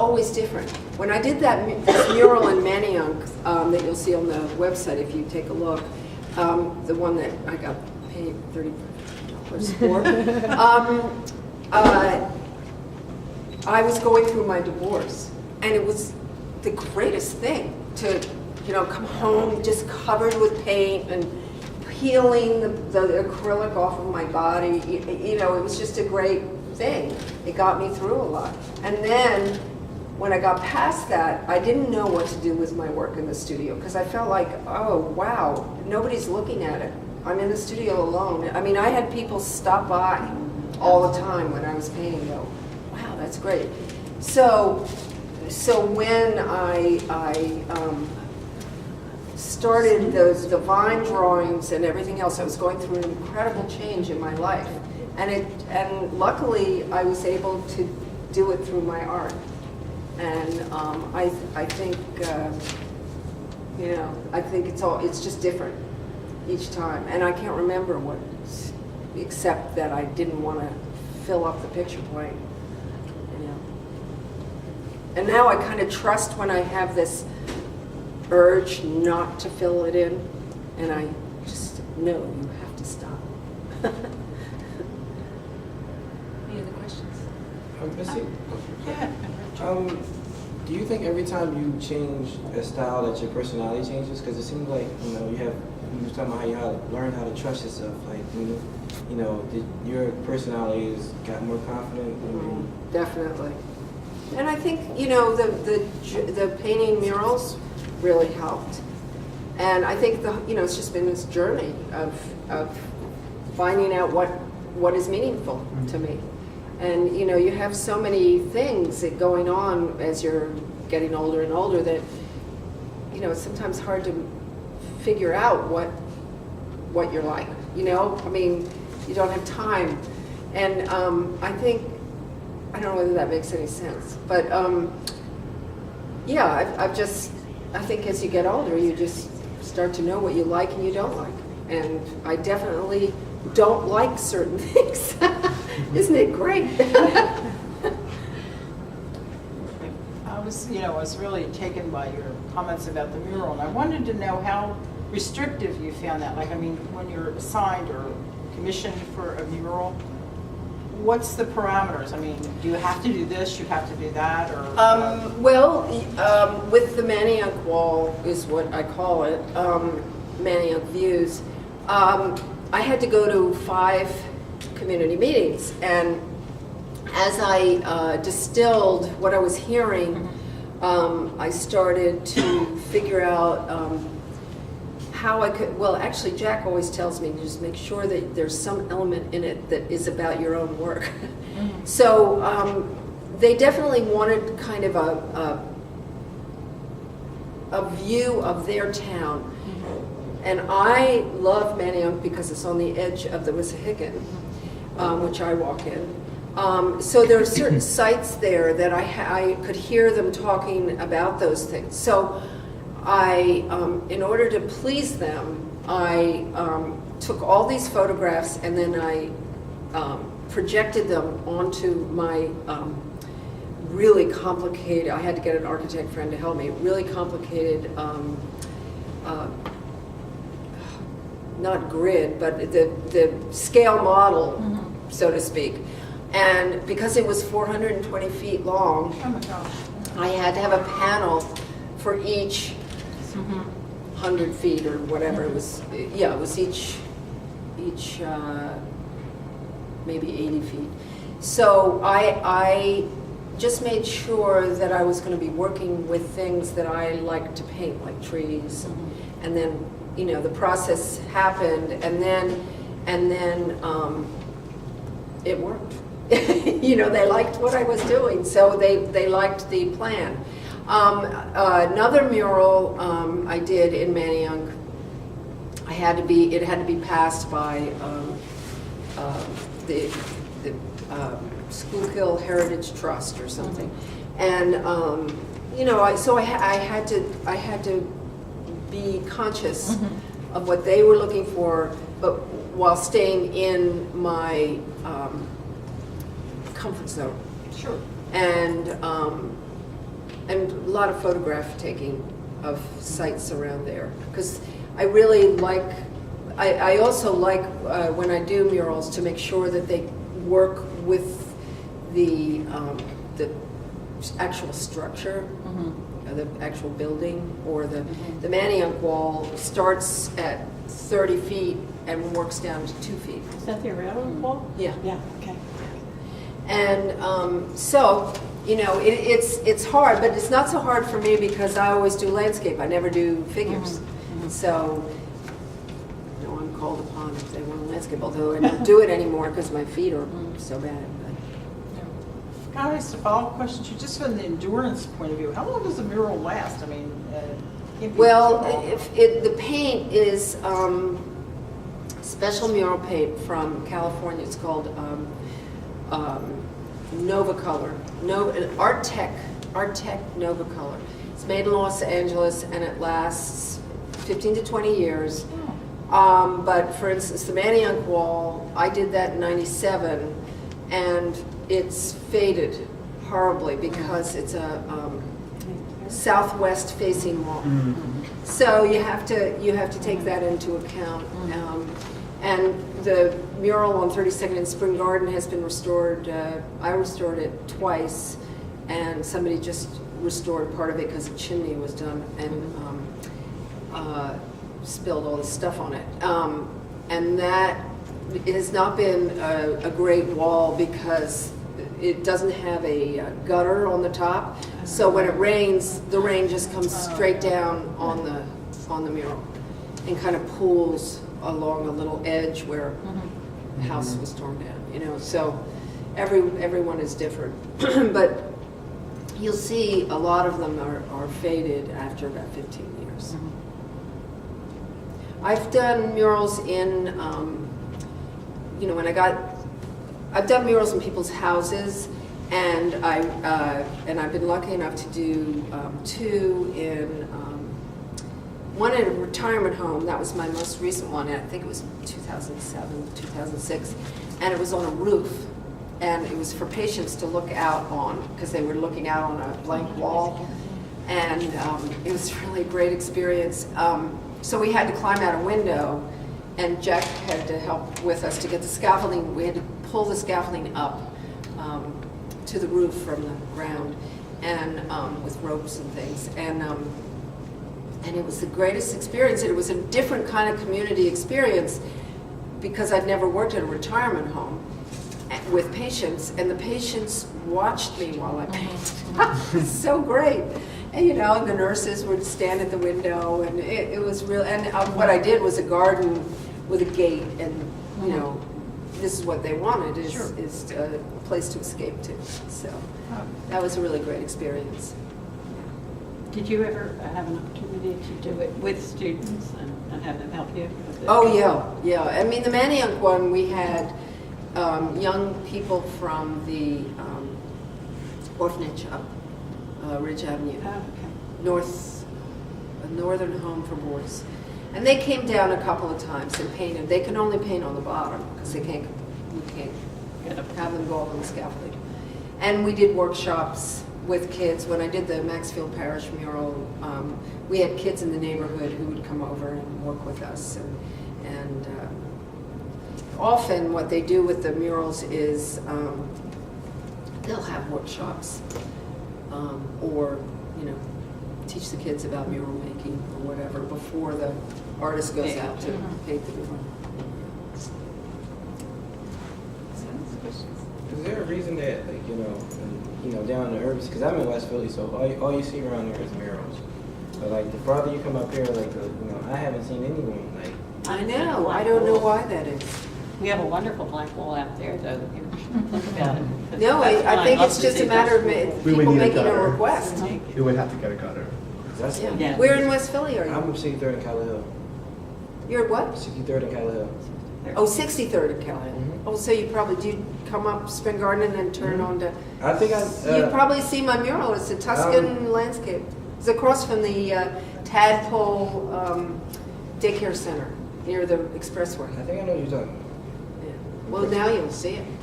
always different. When I did this mural in Manayunk that you'll see on the website if you take a look, the one that I got paid $30 for, I was going through my divorce, and it was the greatest thing to, come home just covered with paint and peeling the acrylic off of my body. It was just a great thing. It got me through a lot. And then when I got past that, I didn't know what to do with my work in the studio because I felt like, oh, wow, nobody's looking at it. I'm in the studio alone. I mean, I had people stop by all the time when I was painting, go, wow, that's great. So when I started those divine drawings and everything else, I was going through an incredible change in my life. And luckily, I was able to do it through my art. And I think, I think it's just different each time. And I can't remember what, except that I didn't want to fill up the picture blank. And now I kind of trust when I have this urge not to fill it in, and I just know you have to stop. Any other questions? Missy, do you think every time you change a style that your personality changes? Because it seems like you were talking about how you learn how to trust yourself. Like your personality has got more confident. Definitely. And I think the painting murals really helped. And I think it's just been this journey of finding out what is meaningful to me. And you have so many things going on as you're getting older and older that it's sometimes hard to figure out what you're like. I mean, you don't have time. And I think, I don't know whether that makes any sense, but I think as you get older, you just start to know what you like and you don't like. And I definitely don't like certain things. Isn't it great? I was really taken by your comments about the mural, and I wanted to know how restrictive you found that. Like, I mean, when you're assigned or commissioned for a mural, what's the parameters? I mean, do you have to do this, you have to do that, or? With the Manayunk wall is what I call it, Manayunk Views, I had to go to 5 community meetings, and as I distilled what I was hearing, I started to figure out how I could, well, actually Jack always tells me, just make sure that there's some element in it that is about your own work. Mm-hmm. So they definitely wanted kind of a view of their town. Mm-hmm. And I love Manayunk because it's on the edge of the Wissahickon, which I walk in. So there are certain sites there that I could hear them talking about those things. So in order to please them, I took all these photographs and then I projected them onto my really complicated, I had to get an architect friend to help me, really complicated, not grid, but the scale model, mm-hmm. so to speak. And because it was 420 feet long, oh my gosh. I had to have a panel for each 100 feet or whatever it was. Yeah, it was each maybe 80 feet. So I just made sure that I was going to be working with things that I like to paint, like trees, and then the process happened, and then it worked. They liked what I was doing, so they liked the plan. Another mural I did in Manayunk, it had to be passed by the Schuylkill Heritage Trust or something, and I had to be conscious of what they were looking for, but while staying in my comfort zone. Sure. And lot of photograph taking of sites around there, because I really like, I also like when I do murals to make sure that they work with the actual structure, the actual building, or the Manioc wall starts at 30 feet and works down to 2 feet. Is that the railroad wall? Yeah. Yeah, okay. And so, you know, it's hard, but it's not so hard for me because I always do landscape. I never do figures. So, you know, I'm called upon if they want a landscape, although I don't do it anymore because my feet are so bad. Can I ask a follow-up question? Just from the endurance point of view, how long does a mural last? I mean, can't be Well, too long. the paint is special mural paint from California. It's called Nova Color, Art Tech Nova Color. It's made in Los Angeles and it lasts 15 to 20 years. But for instance, the Manioc wall, I did that in '97, and it's faded horribly because it's a southwest facing wall. So you have to take that into account. And the mural on 32nd and Spring Garden has been restored. I restored it twice, and somebody just restored part of it because a chimney was done and spilled all the stuff on it. And that it has not been a great wall because it doesn't have a gutter on the top. So when it rains, the rain just comes straight down on the mural and kind of pools along a little edge where the house was torn down, you know. So everyone is different, but you'll see a lot of them are faded after about 15 years. I've done murals in, you know, I've done murals in people's houses, and I've been lucky enough to do two in. One in a retirement home, that was my most recent one, I think it was 2007, 2006, and it was on a roof, and it was for patients to look out on, because they were looking out on a blank wall, and it was really a great experience. So we had to climb out a window, and Jack had to help with us to get the scaffolding. We had to pull the scaffolding up to the roof from the ground, and with ropes and things, and it was the greatest experience. It was a different kind of community experience because I'd never worked at a retirement home with patients, and the patients watched me while I painted. It was so great. And, you know, the nurses would stand at the window, and it was real. And what I did was a garden with a gate, and, you know, this is what they wanted, is a place to escape to. So that was a really great experience. Did you ever have an opportunity to do it with students and have them help you with it? Oh, yeah. I mean, the Manioc one, we had young people from the orphanage up Ridge Avenue, Oh, okay. a northern home for boys. And they came down a couple of times and painted. They can only paint on the bottom because we can't have them go on the scaffolding. And we did workshops with kids. When I did the Maxfield Parish mural, we had kids in the neighborhood who would come over and work with us. And often what they do with the murals is they'll have workshops or, you know, teach the kids about mural making or whatever before the artist goes out to paint the mural. Is there a reason that, like, you know, down in the urban, because I'm in West Philly, so all you see around there is murals. But like the farther you come up here, like I haven't seen anyone like. I know. I don't know why that is. We have a wonderful blank wall out there, though, if you think about it. No, I think it's just a matter of We would people need a making a gutter. request. You would have to get a gutter. That's Yeah. Yeah. Where in West Philly are you? I'm 63rd and Calla Hill. You're at what? 63rd and Calla Hill. Oh, 63rd in Callahan. Mhm. Oh, so you probably do come up Spring Garden and then turn on to. I think You probably see my mural. It's a Tuscan landscape. It's across from the Tadpole Daycare Center near the expressway. I think I know what you're talking about. Yeah. Well, now you'll see it.